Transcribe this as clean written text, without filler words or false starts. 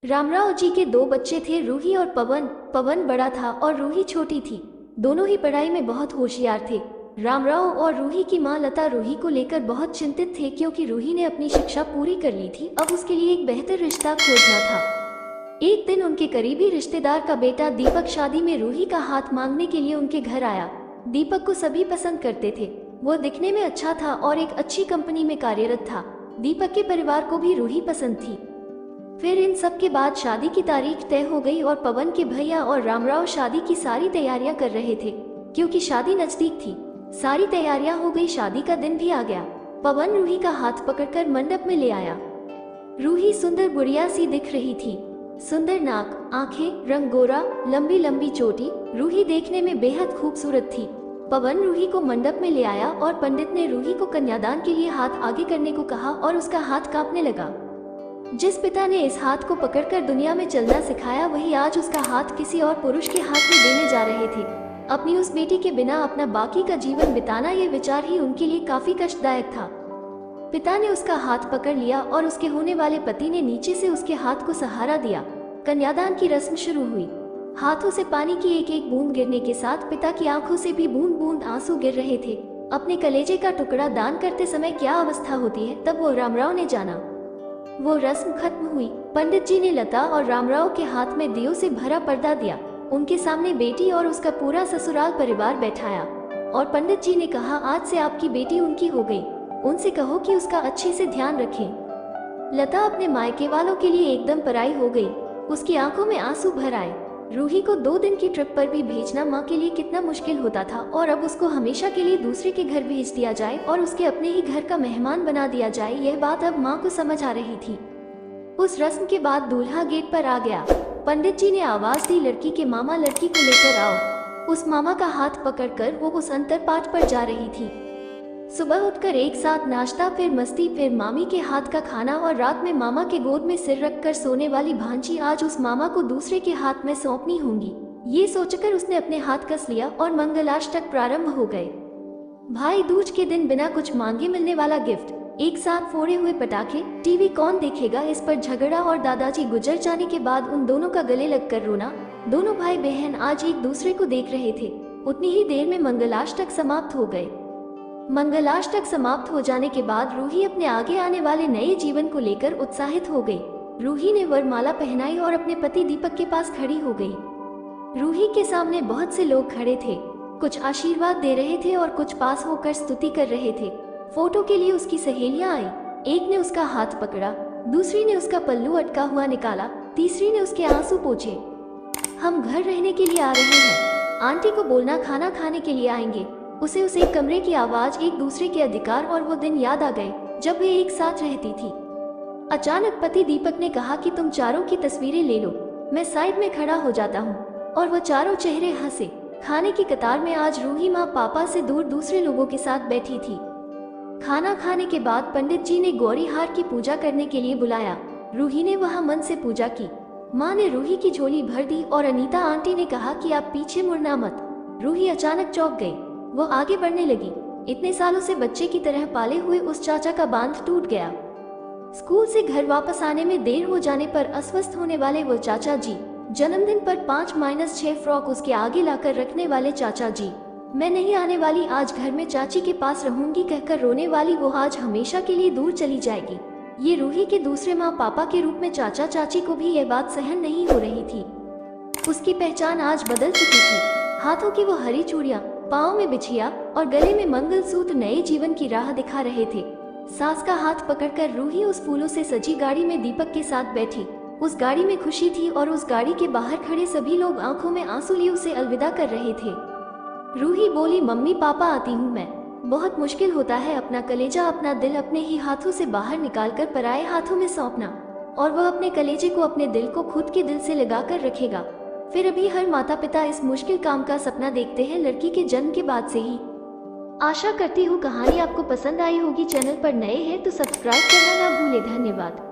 रामराव जी के दो बच्चे थे, रूही और पवन। पवन बड़ा था और रूही छोटी थी। दोनों ही पढ़ाई में बहुत होशियार थे। रामराव और रूही की मां लता रूही को लेकर बहुत चिंतित थे, क्योंकि रूही ने अपनी शिक्षा पूरी कर ली थी। अब उसके लिए एक बेहतर रिश्ता खोजना था। एक दिन उनके करीबी रिश्तेदार का बेटा दीपक शादी में रूही का हाथ मांगने के लिए उनके घर आया। दीपक को सभी पसंद करते थे। वो दिखने में अच्छा था और एक अच्छी कंपनी में कार्यरत था। दीपक के परिवार को भी रूही पसंद थी। फिर इन सब के बाद शादी की तारीख तय हो गई और पवन के भैया और रामराव शादी की सारी तैयारियां कर रहे थे, क्योंकि शादी नजदीक थी। सारी तैयारियां हो गई, शादी का दिन भी आ गया। पवन रूही का हाथ पकड़कर मंडप में ले आया। रूही सुंदर गुड़िया सी दिख रही थी। सुंदर नाक, आंखें, रंग गोरा, लंबी लंबी चोटी। रूही देखने में बेहद खूबसूरत थी। पवन रूही को मंडप में ले आया और पंडित ने रूही को कन्यादान के लिए हाथ आगे करने को कहा और उसका हाथ कांपने लगा। जिस पिता ने इस हाथ को पकड़कर दुनिया में चलना सिखाया, वही आज उसका हाथ किसी और पुरुष के हाथ में देने जा रहे थे। अपनी उस बेटी के बिना अपना बाकी का जीवन बिताना, ये विचार ही उनके लिए काफी कष्टदायक था। पिता ने उसका हाथ पकड़ लिया और उसके होने वाले पति ने नीचे से उसके हाथ को सहारा दिया। कन्यादान की रस्म शुरू हुई। हाथों से पानी की एक एक बूंद गिरने के साथ पिता की आंखों से भी बूंद बूंद आंसू गिर रहे थे। अपने कलेजे का टुकड़ा दान करते समय क्या अवस्था होती है, तब वो रामराव ने जाना। वो रस्म खत्म हुई। पंडित जी ने लता और रामराव के हाथ में दियों से भरा पर्दा दिया। उनके सामने बेटी और उसका पूरा ससुराल परिवार बैठाया और पंडित जी ने कहा, आज से आपकी बेटी उनकी हो गई। उनसे कहो कि उसका अच्छे से ध्यान रखें। लता अपने मायके वालों के लिए एकदम पराई हो गई। उसकी आंखों में आंसू भर आए। रूही को 2 दिन की ट्रिप पर भी भेजना माँ के लिए कितना मुश्किल होता था, और अब उसको हमेशा के लिए दूसरे के घर भेज दिया जाए और उसके अपने ही घर का मेहमान बना दिया जाए, यह बात अब माँ को समझ आ रही थी। उस रस्म के बाद दूल्हा गेट पर आ गया। पंडित जी ने आवाज दी, लड़की के मामा लड़की को लेकर आओ। उस मामा का हाथ पकड़कर वो उस अंतरपाठ पर जा रही थी। सुबह उठकर एक साथ नाश्ता, फिर मस्ती, फिर मामी के हाथ का खाना और रात में मामा के गोद में सिर रखकर सोने वाली भांजी आज उस मामा को दूसरे के हाथ में सौंपनी होंगी। ये सोचकर उसने अपने हाथ कस लिया और मंगलाष्टक प्रारंभ हो गए। भाई दूज के दिन बिना कुछ मांगे मिलने वाला गिफ्ट, एक साथ फोड़े हुए पटाखे, टीवी कौन देखेगा, इस पर झगड़ा और दादाजी गुजर जाने के बाद उन दोनों का गले लगकर रोना। दोनों भाई बहन आज एक दूसरे को देख रहे थे। उतनी ही देर में मंगलाष्टक समाप्त हो गए। मंगलाष्टक समाप्त हो जाने के बाद रूही अपने आगे आने वाले नए जीवन को लेकर उत्साहित हो गई। रूही ने वरमाला पहनाई और अपने पति दीपक के पास खड़ी हो गई। रूही के सामने बहुत से लोग खड़े थे। कुछ आशीर्वाद दे रहे थे और कुछ पास होकर स्तुति कर रहे थे। फोटो के लिए उसकी सहेलियां आई। एक ने उसका हाथ पकड़ा, दूसरी ने उसका पल्लू अटका हुआ निकाला, तीसरी ने उसके आंसू पोंछे। हम घर रहने के लिए आ रहे हैं, आंटी को बोलना खाना खाने के लिए आएंगे। उसे उस एक कमरे की आवाज, एक दूसरे के अधिकार और वो दिन याद आ गए जब वे एक साथ रहती थी। अचानक पति दीपक ने कहा कि तुम चारों की तस्वीरें ले लो, मैं साइड में खड़ा हो जाता हूँ। और वो चारों चेहरे हंसे। खाने की कतार में आज रूही माँ पापा से दूर दूसरे लोगों के साथ बैठी थी। खाना खाने के बाद पंडित जी ने गौरी हार की पूजा करने के लिए बुलाया। रूही ने वहाँ मन से पूजा की। माँ ने रूही की झोली भर दी और अनीता आंटी ने कहा कि आप पीछे मुड़ना मत। रूही अचानक चौंक गई। वो आगे बढ़ने लगी। इतने सालों से बच्चे की तरह पाले हुए उस चाचा का बांध टूट गया। स्कूल से घर वापस आने में देर हो जाने पर अस्वस्थ होने वाले वो चाचा जी, जन्मदिन पर 5-6 फ्रॉक उसके आगे लाकर रखने वाले चाचा जी, मैं नहीं आने वाली, आज घर में चाची के पास रहूंगी कहकर रोने वाली वो आज हमेशा के लिए दूर चली जाएगी। ये रूही के दूसरे माँ पापा के रूप में चाचा चाची को भी यह बात सहन नहीं हो रही थी। उसकी पहचान आज बदल चुकी थी। हाथों की वो हरी चूड़ियां, पाँव में बिछिया और गले में मंगलसूत्र नए जीवन की राह दिखा रहे थे। सास का हाथ पकड़कर रूही उस फूलों से सजी गाड़ी में दीपक के साथ बैठी। उस गाड़ी में खुशी थी और उस गाड़ी के बाहर खड़े सभी लोग आंखों में आंसू लिए उसे अलविदा कर रहे थे। रूही बोली, मम्मी पापा आती हूँ मैं। बहुत मुश्किल होता है अपना कलेजा, अपना दिल अपने ही हाथों से बाहर निकालकर पराये हाथों में सौंपना, और वह अपने कलेजे को, अपने दिल को खुद के दिल से लगा कर रखेगा। फिर अभी हर माता पिता इस मुश्किल काम का सपना देखते हैं लड़की के जन्म के बाद से ही। आशा करती हूँ कहानी आपको पसंद आई होगी। चैनल पर नए हैं तो सब्सक्राइब करना ना भूले। धन्यवाद।